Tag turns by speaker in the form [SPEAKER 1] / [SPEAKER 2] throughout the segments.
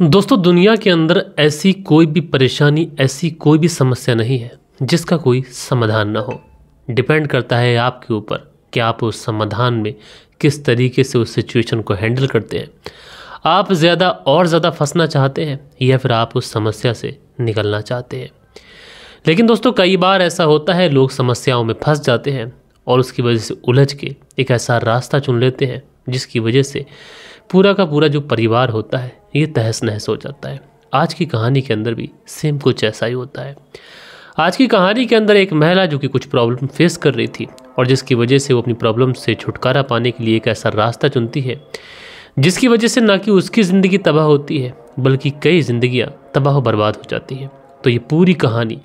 [SPEAKER 1] दोस्तों, दुनिया के अंदर ऐसी कोई भी परेशानी, ऐसी कोई भी समस्या नहीं है जिसका कोई समाधान ना हो। डिपेंड करता है आपके ऊपर कि आप उस समाधान में किस तरीके से उस सिचुएशन को हैंडल करते हैं। आप ज़्यादा और ज़्यादा फंसना चाहते हैं या फिर आप उस समस्या से निकलना चाहते हैं। लेकिन दोस्तों, कई बार ऐसा होता है, लोग समस्याओं में फंस जाते हैं और उसकी वजह से उलझ के एक ऐसा रास्ता चुन लेते हैं जिसकी वजह से पूरा का पूरा जो परिवार होता है ये तहस नहस हो जाता है। आज की कहानी के अंदर भी सेम कुछ ऐसा ही होता है। आज की कहानी के अंदर एक महिला जो कि कुछ प्रॉब्लम फेस कर रही थी और जिसकी वजह से वो अपनी प्रॉब्लम से छुटकारा पाने के लिए एक ऐसा रास्ता चुनती है जिसकी वजह से ना कि उसकी ज़िंदगी तबाह होती है बल्कि कई ज़िंदगियाँ तबाह बर्बाद हो जाती है। तो ये पूरी कहानी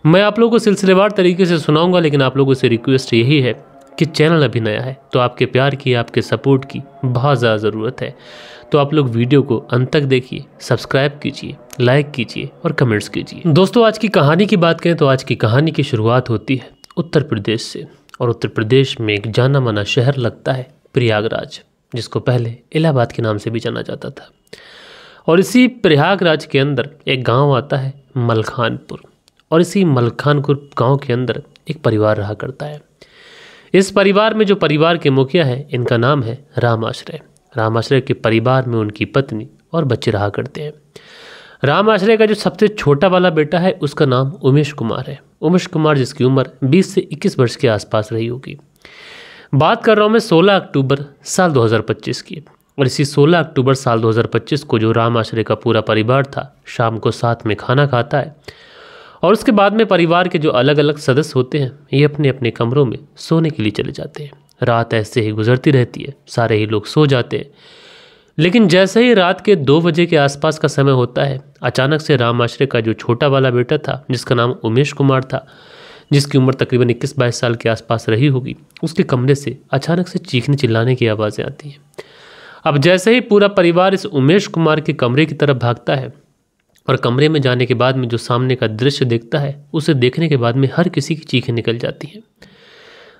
[SPEAKER 1] मैं आप लोगों को सिलसिलेवार तरीके से सुनाऊंगा, लेकिन आप लोगों से रिक्वेस्ट यही है कि चैनल अभी नया है तो आपके प्यार की, आपके सपोर्ट की बहुत ज़्यादा ज़रूरत है। तो आप लोग वीडियो को अंत तक देखिए, सब्सक्राइब कीजिए, लाइक कीजिए और कमेंट्स कीजिए। दोस्तों, आज की कहानी की बात करें तो आज की कहानी की शुरुआत होती है उत्तर प्रदेश से। और उत्तर प्रदेश में एक जाना माना शहर लगता है प्रयागराज, जिसको पहले इलाहाबाद के नाम से भी जाना जाता था। और इसी प्रयागराज के अंदर एक गाँव आता है मलखानपुर, और इसी मलखानपुर गाँव के अंदर एक परिवार रहा करता है। इस परिवार में जो परिवार के मुखिया हैं इनका नाम है राम आश्रय। राम आश्रय के परिवार में उनकी पत्नी और बच्चे रहा करते हैं। राम आश्रय का जो सबसे छोटा वाला बेटा है उसका नाम उमेश कुमार है। उमेश कुमार जिसकी उम्र 20 से 21 वर्ष के आसपास रही होगी। बात कर रहा हूँ मैं 16 अक्टूबर साल 2025 की। और इसी 16 अक्टूबर साल 2025 को जो राम आश्रय का पूरा परिवार था शाम को साथ में खाना खाता है और उसके बाद में परिवार के जो अलग अलग सदस्य होते हैं ये अपने अपने कमरों में सोने के लिए चले जाते हैं। रात ऐसे ही गुजरती रहती है, सारे ही लोग सो जाते हैं। लेकिन जैसे ही रात के 2 बजे के आसपास का समय होता है, अचानक से राम आश्रय का जो छोटा वाला बेटा था जिसका नाम उमेश कुमार था, जिसकी उम्र तकरीबन 21-22 साल के आसपास रही होगी, उसके कमरे से अचानक से चीखने चिल्लाने की आवाज़ें आती हैं। अब जैसे ही पूरा परिवार इस उमेश कुमार के कमरे की तरफ भागता है और कमरे में जाने के बाद में जो सामने का दृश्य देखता है उसे देखने के बाद में हर किसी की चीखें निकल जाती हैं।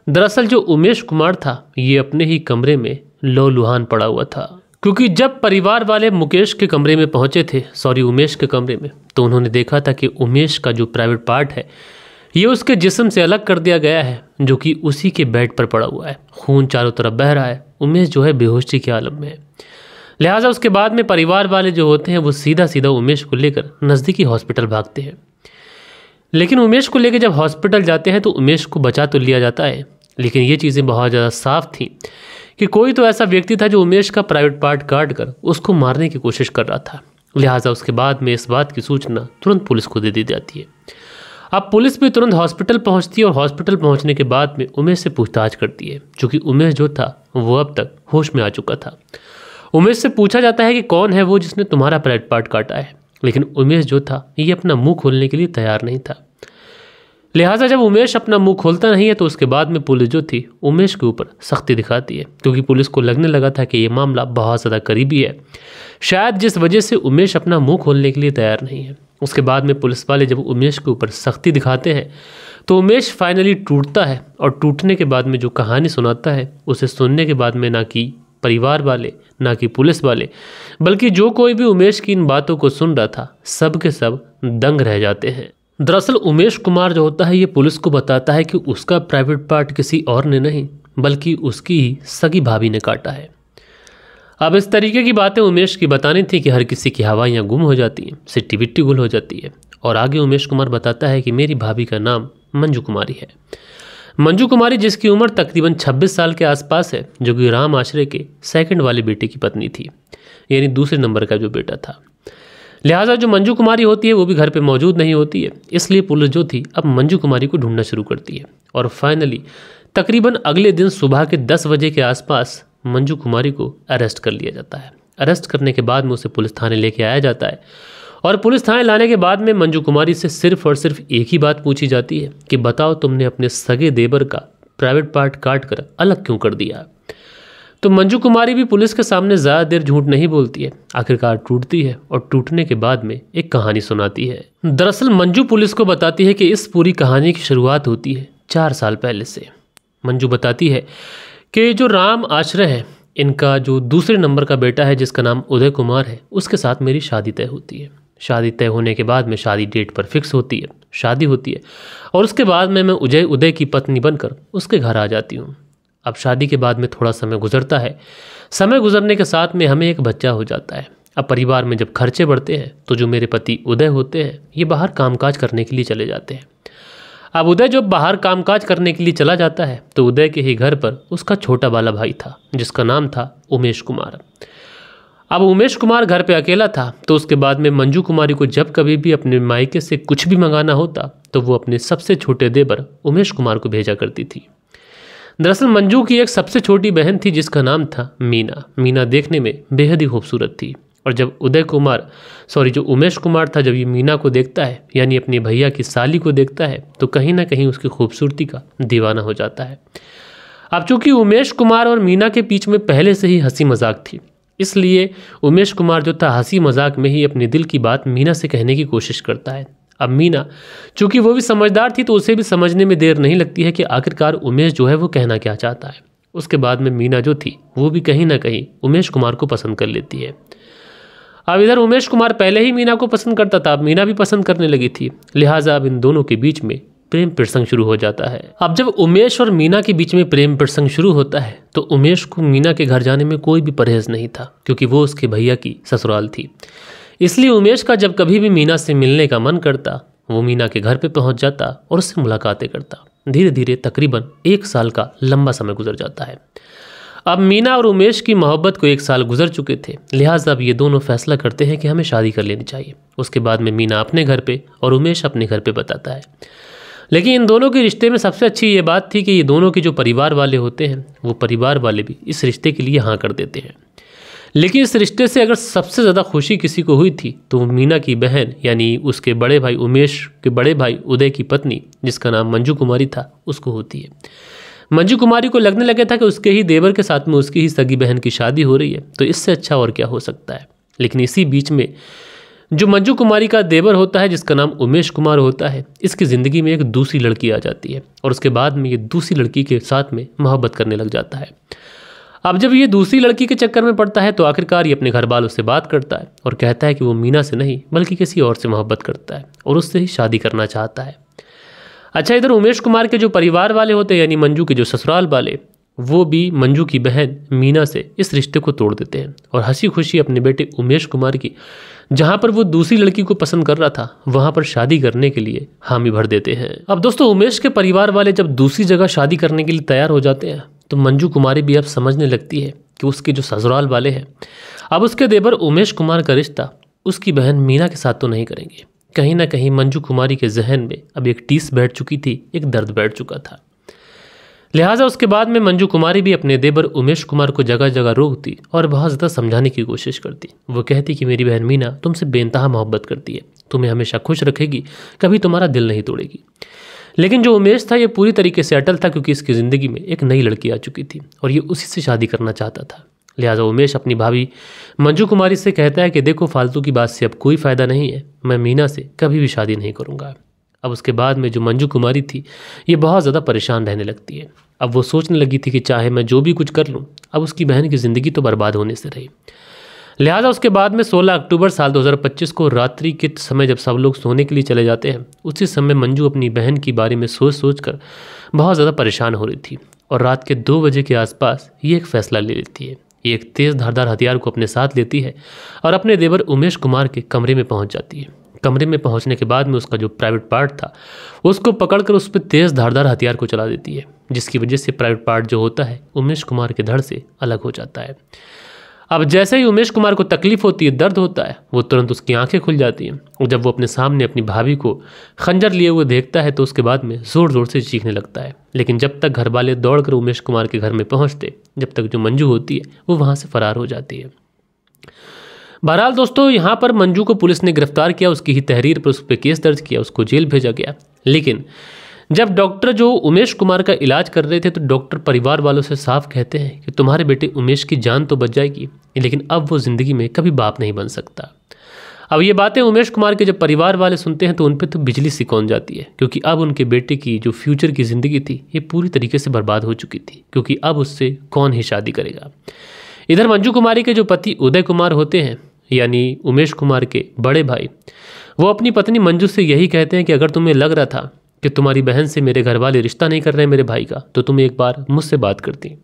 [SPEAKER 1] दरअसल जो उमेश कुमार था ये अपने ही कमरे में लहूलुहान पड़ा हुआ था, क्योंकि जब परिवार वाले मुकेश के कमरे में पहुंचे थे, उमेश के कमरे में, तो उन्होंने देखा था कि उमेश का जो प्राइवेट पार्ट है ये उसके जिस्म से अलग कर दिया गया है, जो कि उसी के बेड पर पड़ा हुआ है। खून चारों तरफ बह रहा है। उमेश जो है बेहोशी के आलम में है। लिहाजा उसके बाद में परिवार वाले जो होते हैं वो सीधा सीधा उमेश को लेकर नज़दीकी हॉस्पिटल भागते हैं। लेकिन उमेश को लेकर जब हॉस्पिटल जाते हैं तो उमेश को बचा तो लिया जाता है, लेकिन ये चीज़ें बहुत ज़्यादा साफ थी कि कोई तो ऐसा व्यक्ति था जो उमेश का प्राइवेट पार्ट काट कर उसको मारने की कोशिश कर रहा था। लिहाजा उसके बाद में इस बात की सूचना तुरंत पुलिस को दे दी जाती है। अब पुलिस भी तुरंत हॉस्पिटल पहुंचती है और हॉस्पिटल पहुंचने के बाद में उमेश से पूछताछ करती है, क्योंकि उमेश जो था वो अब तक होश में आ चुका था। उमेश से पूछा जाता है कि कौन है वो जिसने तुम्हारा प्राइवेट पार्ट काटा है, लेकिन उमेश जो था ये अपना मुंह खोलने के लिए तैयार नहीं था। लिहाजा जब उमेश अपना मुंह खोलता नहीं है तो उसके बाद में पुलिस जो थी उमेश के ऊपर सख्ती दिखाती है, क्योंकि पुलिस को लगने लगा था कि ये मामला बहुत ज़्यादा करीबी है, शायद जिस वजह से उमेश अपना मुंह खोलने के लिए तैयार नहीं है। उसके बाद में पुलिस वाले जब उमेश के ऊपर सख्ती दिखाते हैं तो उमेश फाइनली टूटता है, और टूटने के बाद में जो कहानी सुनाता है उसे सुनने के बाद में ना कि परिवार वाले, ना कि पुलिस वाले, बल्कि जो कोई भी उमेश की इन बातों को सुन रहा था सब के सब दंग रह जाते हैं। दरअसल उमेश कुमार जो होता है ये पुलिस को बताता है कि उसका प्राइवेट पार्ट किसी और ने नहीं बल्कि उसकी ही सगी भाभी ने काटा है। अब इस तरीके की बातें उमेश की बतानी थी कि हर किसी की हवाइयाँ गुम हो जाती हैं, सिट्टी बिट्टी गुल हो जाती है। और आगे उमेश कुमार बताता है कि मेरी भाभी का नाम मंजू कुमारी है। मंजू कुमारी जिसकी उम्र तकरीबन 26 साल के आसपास है, जो कि राम आश्रय के सेकंड वाले बेटे की पत्नी थी, यानी दूसरे नंबर का जो बेटा था। लिहाजा जो मंजू कुमारी होती है वो भी घर पे मौजूद नहीं होती है, इसलिए पुलिस जो थी अब मंजू कुमारी को ढूंढना शुरू करती है। और फाइनली तकरीबन अगले दिन सुबह के 10 बजे के आसपास मंजू कुमारी को अरेस्ट कर लिया जाता है। अरेस्ट करने के बाद में उसे पुलिस थाने लेके आया जाता है, और पुलिस थाने लाने के बाद में मंजू कुमारी से सिर्फ और सिर्फ एक ही बात पूछी जाती है कि बताओ तुमने अपने सगे देवर का प्राइवेट पार्ट काट कर अलग क्यों कर दिया। तो मंजू कुमारी भी पुलिस के सामने ज़्यादा देर झूठ नहीं बोलती है, आखिरकार टूटती है और टूटने के बाद में एक कहानी सुनाती है। दरअसल मंजू पुलिस को बताती है कि इस पूरी कहानी की शुरुआत होती है 4 साल पहले से। मंजू बताती है कि जो राम आश्रय है इनका जो दूसरे नंबर का बेटा है जिसका नाम उदय कुमार है, उसके साथ मेरी शादी तय होती है। शादी तय होने के बाद में शादी डेट पर फिक्स होती है, शादी होती है और उसके बाद में मैं उदय की पत्नी बनकर उसके घर आ जाती हूँ। अब शादी के बाद में थोड़ा समय गुजरता है। समय गुजरने के साथ में हमें एक बच्चा हो जाता है। अब परिवार में जब खर्चे बढ़ते हैं तो जो मेरे पति उदय होते हैं ये बाहर कामकाज करने के लिए चले जाते हैं। अब उदय जब बाहर कामकाज करने के लिए चला जाता है तो उदय के ही घर पर उसका छोटा वाला भाई था जिसका नाम था उमेश कुमार। अब उमेश कुमार घर पे अकेला था तो उसके बाद में मंजू कुमारी को जब कभी भी अपने मायके से कुछ भी मंगाना होता तो वो अपने सबसे छोटे देवर उमेश कुमार को भेजा करती थी। दरअसल मंजू की एक सबसे छोटी बहन थी जिसका नाम था मीना। मीना देखने में बेहद ही खूबसूरत थी और जब जो उमेश कुमार था जब ये मीना को देखता है यानी अपने भैया की साली को देखता है तो कहीं ना कहीं उसकी खूबसूरती का दीवाना हो जाता है। अब चूंकि उमेश कुमार और मीना के बीच में पहले से ही हंसी मजाक थी इसलिए उमेश कुमार जो था हंसी मजाक में ही अपने दिल की बात मीना से कहने की कोशिश करता है। अब मीना चूंकि वो भी समझदार थी तो उसे भी समझने में देर नहीं लगती है कि आखिरकार उमेश जो है वो कहना क्या चाहता है। उसके बाद में मीना जो थी वो भी कहीं ना कहीं उमेश कुमार को पसंद कर लेती है। अब इधर उमेश कुमार पहले ही मीना को पसंद करता था, अब मीना भी पसंद करने लगी थी, लिहाजा अब इन दोनों के बीच में प्रेम प्रसंग शुरू हो जाता है। अब जब उमेश और मीना के बीच में प्रेम प्रसंग शुरू होता है तो उमेश को मीना के घर जाने में कोई भी परहेज नहीं था क्योंकि वो उसके भैया की ससुराल थी। इसलिए उमेश का जब कभी भी मीना से मिलने का मन करता वो मीना के घर पे पहुंच जाता और उससे मुलाकातें करता। धीरे धीरे तकरीबन 1 साल का लंबा समय गुजर जाता है। अब मीना और उमेश की मोहब्बत को 1 साल गुजर चुके थे, लिहाजा अब ये दोनों फैसला करते हैं कि हमें शादी कर लेनी चाहिए। उसके बाद में मीना अपने घर पे और उमेश अपने घर पे बताता है। लेकिन इन दोनों के रिश्ते में सबसे अच्छी ये बात थी कि ये दोनों के जो परिवार वाले होते हैं वो परिवार वाले भी इस रिश्ते के लिए हाँ कर देते हैं। लेकिन इस रिश्ते से अगर सबसे ज़्यादा खुशी किसी को हुई थी तो मीना की बहन यानी उसके बड़े भाई उमेश के बड़े भाई उदय की पत्नी जिसका नाम मंजू कुमारी था उसको होती है। मंजू कुमारी को लगने लगा था कि उसके ही देवर के साथ में उसकी ही सगी बहन की शादी हो रही है तो इससे अच्छा और क्या हो सकता है। लेकिन इसी बीच में जो मंजू कुमारी का देवर होता है जिसका नाम उमेश कुमार होता है इसकी ज़िंदगी में एक दूसरी लड़की आ जाती है और उसके बाद में ये दूसरी लड़की के साथ में मोहब्बत करने लग जाता है। अब जब ये दूसरी लड़की के चक्कर में पड़ता है तो आखिरकार ये अपने घर वालों से बात करता है और कहता है कि वो मीना से नहीं बल्कि किसी और से मोहब्बत करता है और उससे ही शादी करना चाहता है। अच्छा, इधर उमेश कुमार के जो परिवार वाले होते हैं यानी मंजू के जो ससुराल वाले वो भी मंजू की बहन मीना से इस रिश्ते को तोड़ देते हैं और हंसी खुशी अपने बेटे उमेश कुमार की जहां पर वो दूसरी लड़की को पसंद कर रहा था वहां पर शादी करने के लिए हामी भर देते हैं। अब दोस्तों उमेश के परिवार वाले जब दूसरी जगह शादी करने के लिए तैयार हो जाते हैं तो मंजू कुमारी भी अब समझने लगती है कि उसके जो ससुराल वाले हैं अब उसके देवर उमेश कुमार का रिश्ता उसकी बहन मीना के साथ तो नहीं करेंगे। कहीं ना कहीं मंजू कुमारी के जहन में अब एक टीस बैठ चुकी थी, एक दर्द बैठ चुका था। लिहाजा उसके बाद में मंजू कुमारी भी अपने देवर उमेश कुमार को जगह जगह रोकती और बहुत ज़्यादा समझाने की कोशिश करती। वो कहती कि मेरी बहन मीना तुमसे बेइंतहा मोहब्बत करती है, तुम्हें हमेशा खुश रखेगी, कभी तुम्हारा दिल नहीं तोड़ेगी। लेकिन जो उमेश था ये पूरी तरीके से अटल था क्योंकि इसकी ज़िंदगी में एक नई लड़की आ चुकी थी और ये उसी से शादी करना चाहता था। लिहाजा उमेश अपनी भाभी मंजू कुमारी से कहता है कि देखो फालतू की बात से अब कोई फ़ायदा नहीं है, मैं मीना से कभी भी शादी नहीं करूँगा। अब उसके बाद में जो मंजू कुमारी थी ये बहुत ज़्यादा परेशान रहने लगती है। अब वो सोचने लगी थी कि चाहे मैं जो भी कुछ कर लूँ अब उसकी बहन की ज़िंदगी तो बर्बाद होने से रही। लिहाजा उसके बाद में 16 अक्टूबर साल 2025 को रात्रि के समय जब सब लोग सोने के लिए चले जाते हैं उसी समय मंजू अपनी बहन के बारे में सोच कर बहुत ज़्यादा परेशान हो रही थी और रात के 2 बजे के आसपास ये एक फ़ैसला ले लेती है। ये एक तेज़ धारदार हथियार को अपने साथ लेती है और अपने देवर उमेश कुमार के कमरे में पहुंच जाती है। कमरे में पहुंचने के बाद में उसका जो प्राइवेट पार्ट था उसको पकड़कर उस पर तेज़ धारदार हथियार को चला देती है, जिसकी वजह से प्राइवेट पार्ट जो होता है उमेश कुमार के धड़ से अलग हो जाता है। अब जैसे ही उमेश कुमार को तकलीफ होती है, दर्द होता है, वो तुरंत उसकी आंखें खुल जाती हैं और जब वो अपने सामने अपनी भाभी को खंजर लिए हुए देखता है तो उसके बाद में ज़ोर ज़ोर से चीखने लगता है। लेकिन जब तक घर वाले दौड़कर उमेश कुमार के घर में पहुंचते, जब तक जो मंजू होती है वो वहाँ से फरार हो जाती है। बहरहाल दोस्तों यहाँ पर मंजू को पुलिस ने गिरफ्तार किया, उसकी ही तहरीर पर उस पर केस दर्ज किया, उसको जेल भेजा गया। लेकिन जब डॉक्टर जो उमेश कुमार का इलाज कर रहे थे तो डॉक्टर परिवार वालों से साफ कहते हैं कि तुम्हारे बेटे उमेश की जान तो बच जाएगी लेकिन अब वो ज़िंदगी में कभी बाप नहीं बन सकता। अब ये बातें उमेश कुमार के जब परिवार वाले सुनते हैं तो उन पर तो बिजली सी कौन जाती है, क्योंकि अब उनके बेटे की जो फ्यूचर की ज़िंदगी थी ये पूरी तरीके से बर्बाद हो चुकी थी, क्योंकि अब उससे कौन ही शादी करेगा। इधर मंजू कुमारी के जो पति उदय कुमार होते हैं, यानी उमेश कुमार के बड़े भाई, वो अपनी पत्नी मंजू से यही कहते हैं कि अगर तुम्हें लग रहा था कि तुम्हारी बहन से मेरे घर वाले रिश्ता नहीं कर रहे हैं मेरे भाई का, तो तुम एक बार मुझसे बात करती,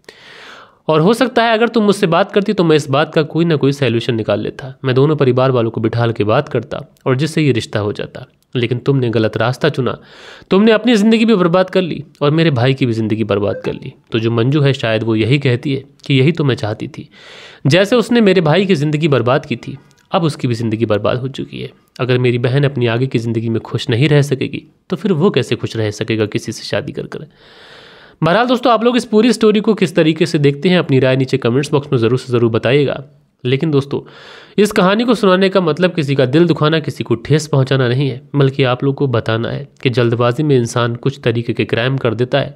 [SPEAKER 1] और हो सकता है अगर तुम मुझसे बात करती तो मैं इस बात का कोई ना कोई सैल्यूशन निकाल लेता। मैं दोनों परिवार वालों को बिठा के बात करता और जिससे ये रिश्ता हो जाता। लेकिन तुमने गलत रास्ता चुना, तुमने अपनी ज़िंदगी भी बर्बाद कर ली और मेरे भाई की भी ज़िंदगी बर्बाद कर ली। तो जो मंजू है शायद वो यही कहती है कि यही तो मैं चाहती थी। जैसे उसने मेरे भाई की ज़िंदगी बर्बाद की थी, अब उसकी भी ज़िंदगी बर्बाद हो चुकी है। अगर मेरी बहन अपनी आगे की ज़िंदगी में खुश नहीं रह सकेगी तो फिर वो कैसे खुश रह सकेगा किसी से शादी कर। बहरहाल दोस्तों, आप लोग इस पूरी स्टोरी को किस तरीके से देखते हैं, अपनी राय नीचे कमेंट्स बॉक्स में ज़रूर से ज़रूर बताइएगा। लेकिन दोस्तों, इस कहानी को सुनाने का मतलब किसी का दिल दुखाना, किसी को ठेस पहुंचाना नहीं है, बल्कि आप लोग को बताना है कि जल्दबाजी में इंसान कुछ तरीके के क्राइम कर देता है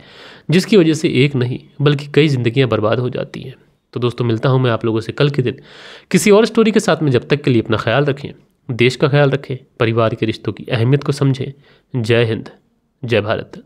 [SPEAKER 1] जिसकी वजह से एक नहीं बल्कि कई ज़िंदगियाँ बर्बाद हो जाती हैं। तो दोस्तों, मिलता हूँ मैं आप लोगों से कल के दिन किसी और स्टोरी के साथ में। जब तक के लिए अपना ख्याल रखें, देश का ख्याल रखें, परिवार के रिश्तों की अहमियत को समझें। जय हिंद, जय भारत।